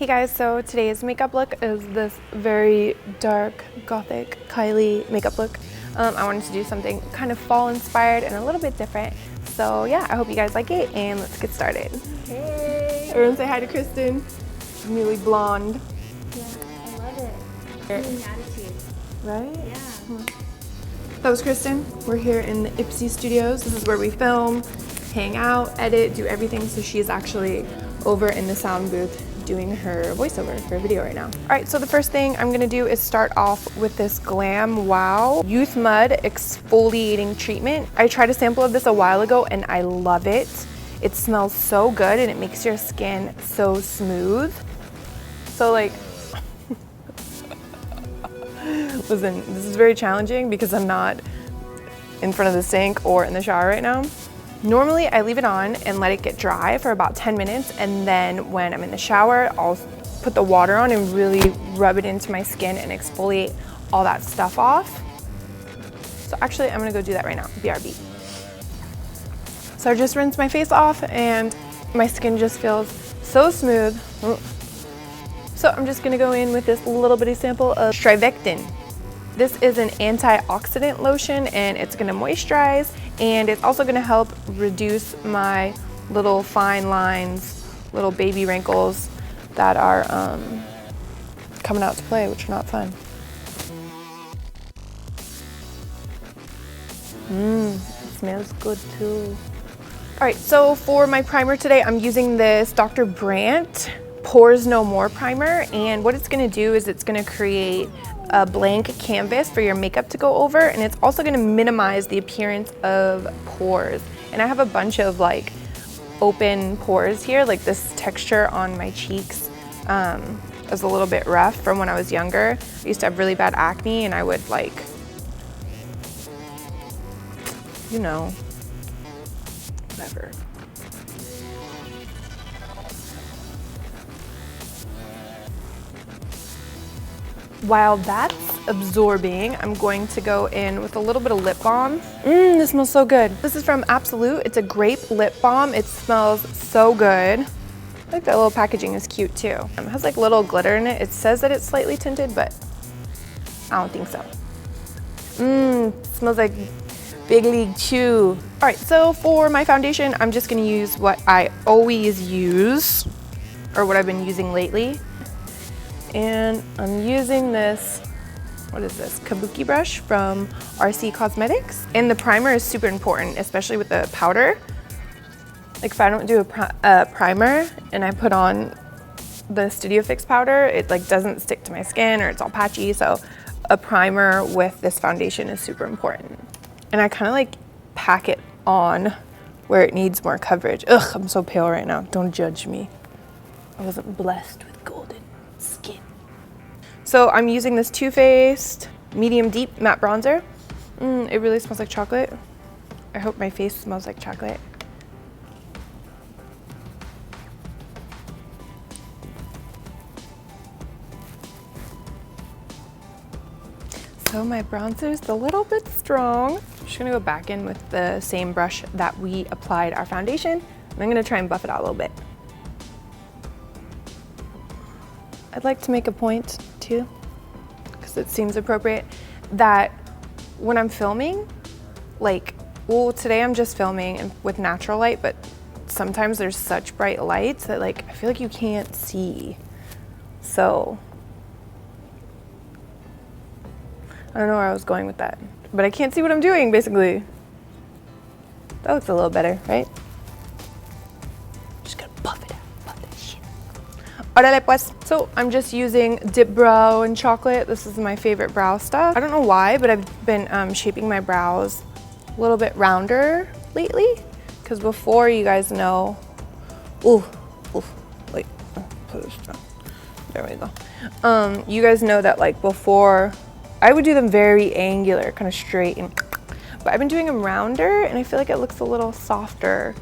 Hey guys, so today's makeup look is this very dark, gothic, Kylie makeup look. I wanted to do something kind of fall inspired and a little bit different. So yeah, I hope you guys like it and let's get started. Hey! Everyone say hi to Kristen. Newly blonde. Yeah, I love it. It's an attitude. Right? Yeah. That was Kristen. We're here in the Ipsy Studios. This is where we film, hang out, edit, do everything. So she's actually over in the sound booth doing her voiceover for a video right now. All right, so the first thing I'm gonna do is start off with this Glam Wow Youth Mud Exfoliating Treatment. I tried a sample of this a while ago and I love it. It smells so good and it makes your skin so smooth. So like, listen, this is very challenging because I'm not in front of the sink or in the shower right now. Normally I leave it on and let it get dry for about 10 minutes and then when I'm in the shower, I'll put the water on and really rub it into my skin and exfoliate all that stuff off. So actually I'm gonna go do that right now, BRB. So I just rinsed my face off and my skin just feels so smooth. So I'm just gonna go in with this little bitty sample of Strivectin. This is an antioxidant lotion and it's gonna moisturize and it's also gonna help reduce my little fine lines, little baby wrinkles that are coming out to play, which are not fun. It smells good too. All right, so for my primer today, I'm using this Dr. Brandt Pores No More primer, and what it's gonna do is it's gonna create a blank canvas for your makeup to go over, and it's also gonna minimize the appearance of pores. And I have a bunch of like open pores here, like this texture on my cheeks is a little bit rough from when I was younger. I used to have really bad acne and I would like, you know, whatever. While that's absorbing, I'm going to go in with a little bit of lip balm. This smells so good. This is from Absolute. It's a grape lip balm. It smells so good. I think that little packaging is cute too. It has like little glitter in it. It says that it's slightly tinted, but I don't think so. Smells like Big League Chew. All right, so for my foundation, I'm just gonna use what I always use, or what I've been using lately. And I'm using this, what is this, Kabuki brush from RC Cosmetics. And the primer is super important, especially with the powder. Like if I don't do a primer and I put on the Studio Fix powder, it like doesn't stick to my skin or it's all patchy. So a primer with this foundation is super important. And I kind of like pack it on where it needs more coverage. Ugh, I'm so pale right now. Don't judge me. I wasn't blessed with golden skin. So I'm using this Too Faced Medium Deep Matte Bronzer. It really smells like chocolate. I hope my face smells like chocolate. So my bronzer is a little bit strong. I'm just gonna go back in with the same brush that we applied our foundation. And I'm gonna try and buff it out a little bit. I'd like to make a point too, because it seems appropriate, that when I'm filming, like, well, today I'm just filming with natural light, but sometimes there's such bright lights that like, I feel like you can't see. So, I don't know where I was going with that, but I can't see what I'm doing, basically. That looks a little better, right? Just gonna buff it out, buff that shit. Órale pues. So I'm just using Dip Brow and Chocolate. This is my favorite brow stuff. I don't know why, but I've been shaping my brows a little bit rounder lately. Because before, you guys know, like, put this down. There we go. You guys know that like before, I would do them very angular, kind of straight, but I've been doing them rounder and I feel like it looks a little softer,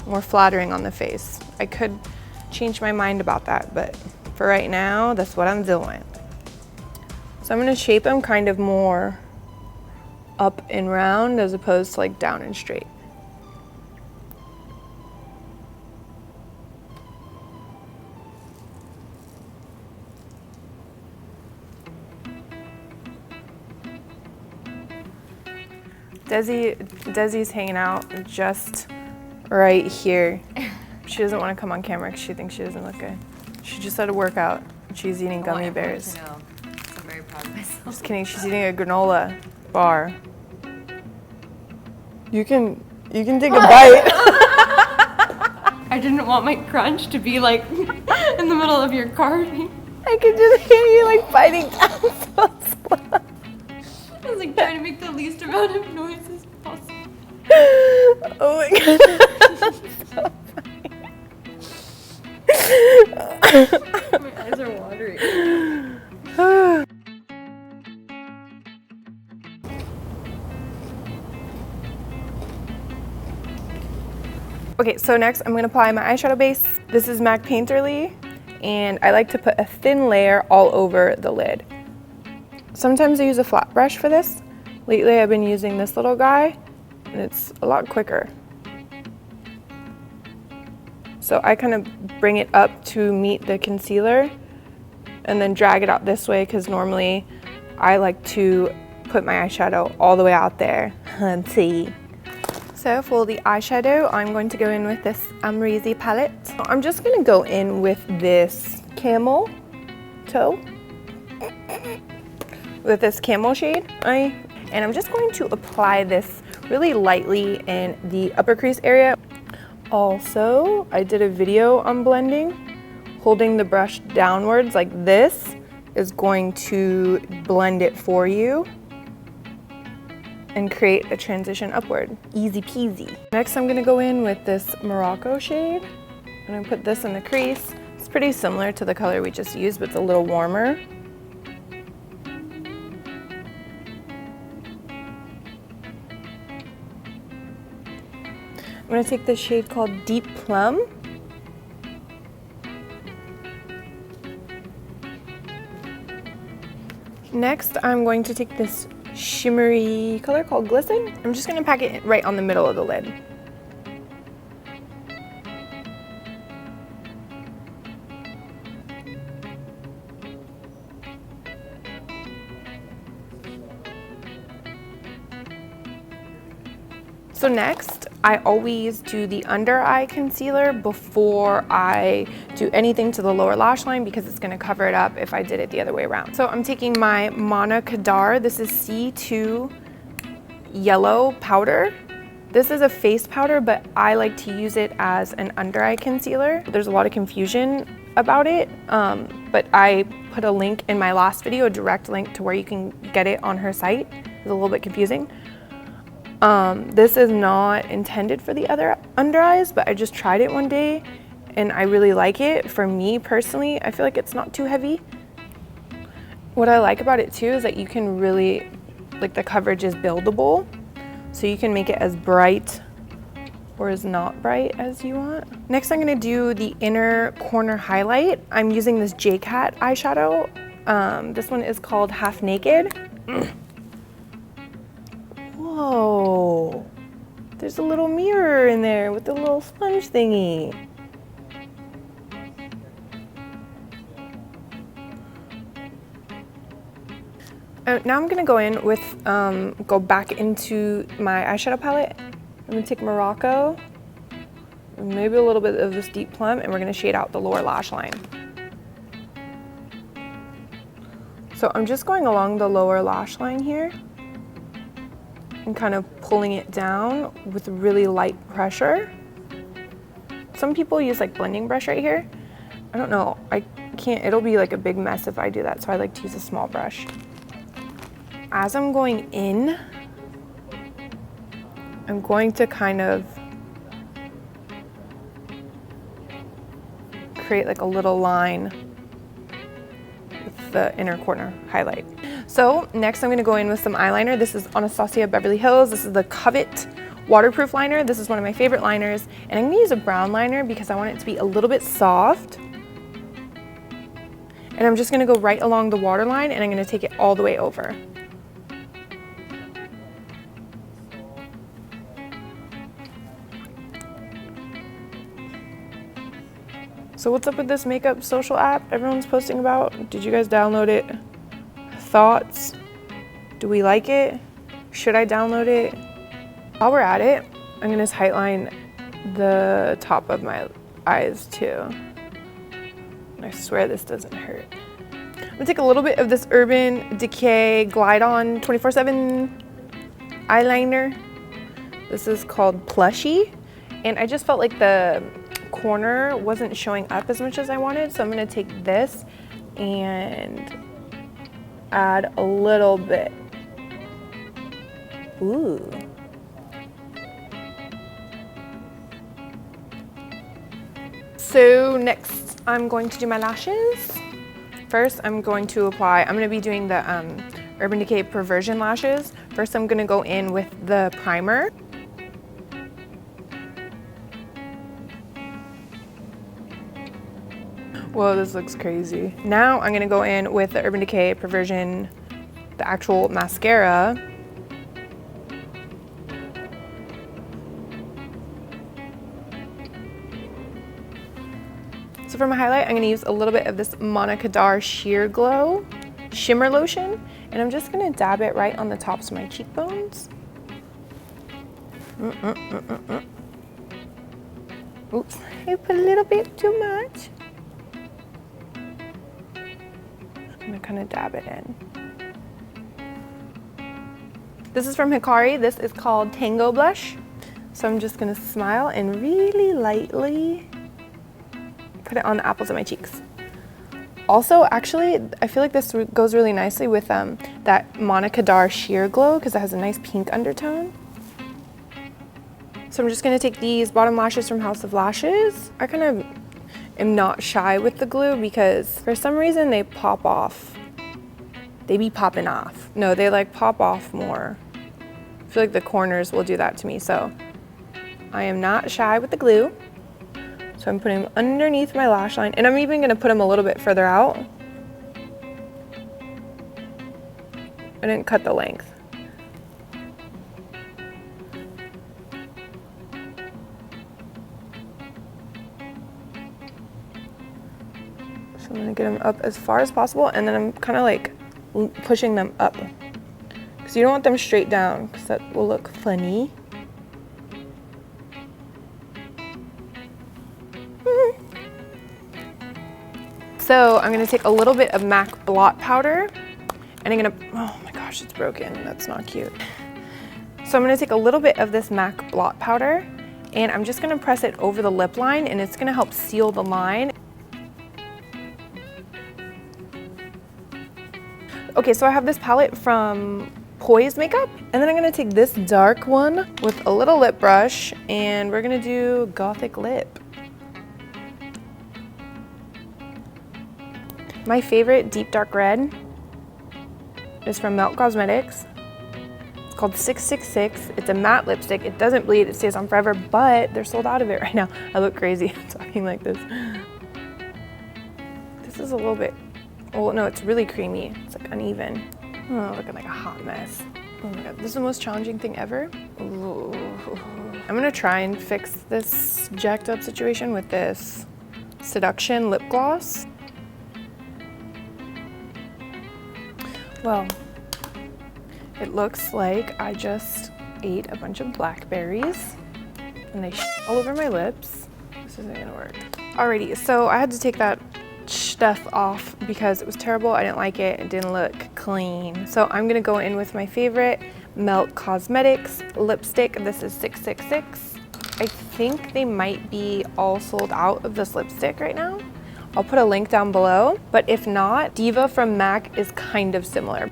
more flattering on the face. I could change my mind about that, but for right now, that's what I'm doing. So I'm gonna shape them kind of more up and round as opposed to like down and straight. Desi's hanging out just right here. She doesn't want to come on camera because she thinks she doesn't look good. She just had a workout. She's eating gummy bears. I know. I'm very proud of myself. Just kidding. She's eating a granola bar. You can take a bite. I didn't want my crunch to be like in the middle of your carving. I could just hear you like biting down so slow. I was like trying to make the least amount of noise as possible. Oh my god. So funny. My eyes are watering. Okay, so next I'm gonna apply my eyeshadow base. This is MAC Painterly, and I like to put a thin layer all over the lid. Sometimes I use a flat brush for this. Lately I've been using this little guy, and it's a lot quicker. So I kind of bring it up to meet the concealer, and then drag it out this way, because normally I like to put my eyeshadow all the way out there. Hunty. So for the eyeshadow, I'm going to go in with this Amrezy palette. I'm just gonna go in with this camel toe, with this camel shade. And I'm just going to apply this really lightly in the upper crease area. Also, I did a video on blending. Holding the brush downwards like this is going to blend it for you and create a transition upward. Easy peasy. Next, I'm gonna go in with this Morocco shade. I'm gonna put this in the crease. It's pretty similar to the color we just used, but it's a little warmer. I'm gonna take this shade called Deep Plum. Next, I'm going to take this shimmery color called Glisten. I'm just gonna pack it right on the middle of the lid. So next, I always do the under eye concealer before I do anything to the lower lash line, because it's gonna cover it up if I did it the other way around. So I'm taking my Mana Kadar. This is C2 yellow powder. This is a face powder, but I like to use it as an under eye concealer. There's a lot of confusion about it, but I put a link in my last video, a direct link to where you can get it on her site. It's a little bit confusing. This is not intended for the other under eyes, but I just tried it one day and I really like it. For me personally, I feel like it's not too heavy. What I like about it too is that you can really, like, the coverage is buildable. So you can make it as bright or as not bright as you want. Next, I'm gonna do the inner corner highlight. I'm using this J-Cat eyeshadow. This one is called Half Naked. Whoa, there's a little mirror in there with the little sponge thingy. Now I'm gonna go in with, go back into my eyeshadow palette. I'm gonna take Morocco, and maybe a little bit of this Deep Plum, and we're gonna shade out the lower lash line. So I'm just going along the lower lash line here and kind of pulling it down with really light pressure. Some people use like blending brush right here. I don't know, I can't, it'll be like a big mess if I do that, so I like to use a small brush. As I'm going in, I'm going to kind of create like a little line with the inner corner highlight. So next I'm gonna go in with some eyeliner. This is Anastasia Beverly Hills. This is the Covet waterproof liner. This is one of my favorite liners. And I'm gonna use a brown liner because I want it to be a little bit soft. And I'm just gonna go right along the waterline and I'm gonna take it all the way over. So what's up with this makeup social app everyone's posting about? Did you guys download it? Thoughts? Do we like it? Should I download it? While we're at it, I'm gonna tightline the top of my eyes too. I swear this doesn't hurt. I'm gonna take a little bit of this Urban Decay Glide On 24/7 eyeliner. This is called Plushy, and I just felt like the corner wasn't showing up as much as I wanted, so I'm gonna take this and add a little bit. Ooh. So next, I'm going to do my lashes. First, I'm going to be doing the Urban Decay Perversion lashes. First, I'm gonna go in with the primer. Whoa, this looks crazy. Now, I'm gonna go in with the Urban Decay Perversion, the actual mascara. So for my highlight, I'm gonna use a little bit of this Monica Dar Sheer Glow Shimmer Lotion, and I'm just gonna dab it right on the tops of my cheekbones. Oops, I put a little bit too much. I'm gonna kind of dab it in. This is from Hikari. This is called Tango Blush. So I'm just gonna smile and really lightly put it on the apples of my cheeks. Also, actually, I feel like this goes really nicely with that Monica Dar Sheer Glow because it has a nice pink undertone. So I'm just gonna take these bottom lashes from House of Lashes. I kind of am not shy with the glue because for some reason they pop off. They be popping off. No, they like pop off more. I feel like the corners will do that to me, so I am not shy with the glue. So I'm putting them underneath my lash line, and I'm even gonna put them a little bit further out. I didn't cut the length. So I'm gonna get them up as far as possible, and then I'm kind of like pushing them up. Because you don't want them straight down, because that will look funny. So I'm gonna take a little bit of MAC blot powder, and I'm gonna, oh my gosh, it's broken, that's not cute. So I'm gonna take a little bit of this MAC blot powder, and I'm just gonna press it over the lip line, and it's gonna help seal the line. Okay, so I have this palette from Poise Makeup, and then I'm gonna take this dark one with a little lip brush, and we're gonna do Gothic Lip. My favorite deep dark red is from M.O.P Cosmetics. It's called 666. It's a matte lipstick. It doesn't bleed, it stays on forever, but they're sold out of it right now. I look crazy talking like this. This is a little bit, oh no, it's really creamy. It's like uneven. Oh, looking like a hot mess. Oh my God, this is the most challenging thing ever. Ooh. I'm gonna try and fix this jacked up situation with this Seduction lip gloss. Well, it looks like I just ate a bunch of blackberries and they all over my lips. This isn't gonna work. Alrighty, so I had to take that stuff off because it was terrible. I didn't like it. It didn't look clean. So I'm gonna go in with my favorite M.O.P Cosmetics lipstick. This is 666. I think they might be all sold out of this lipstick right now. I'll put a link down below, but if not, Diva from MAC is kind of similar.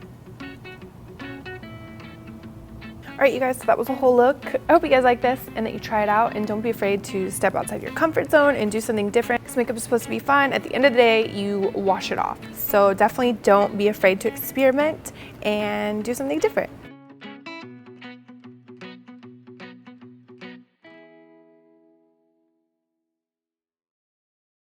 All right, you guys, so that was a whole look. I hope you guys like this and that you try it out, and don't be afraid to step outside your comfort zone and do something different. This makeup is supposed to be fun. At the end of the day, you wash it off. So definitely don't be afraid to experiment and do something different.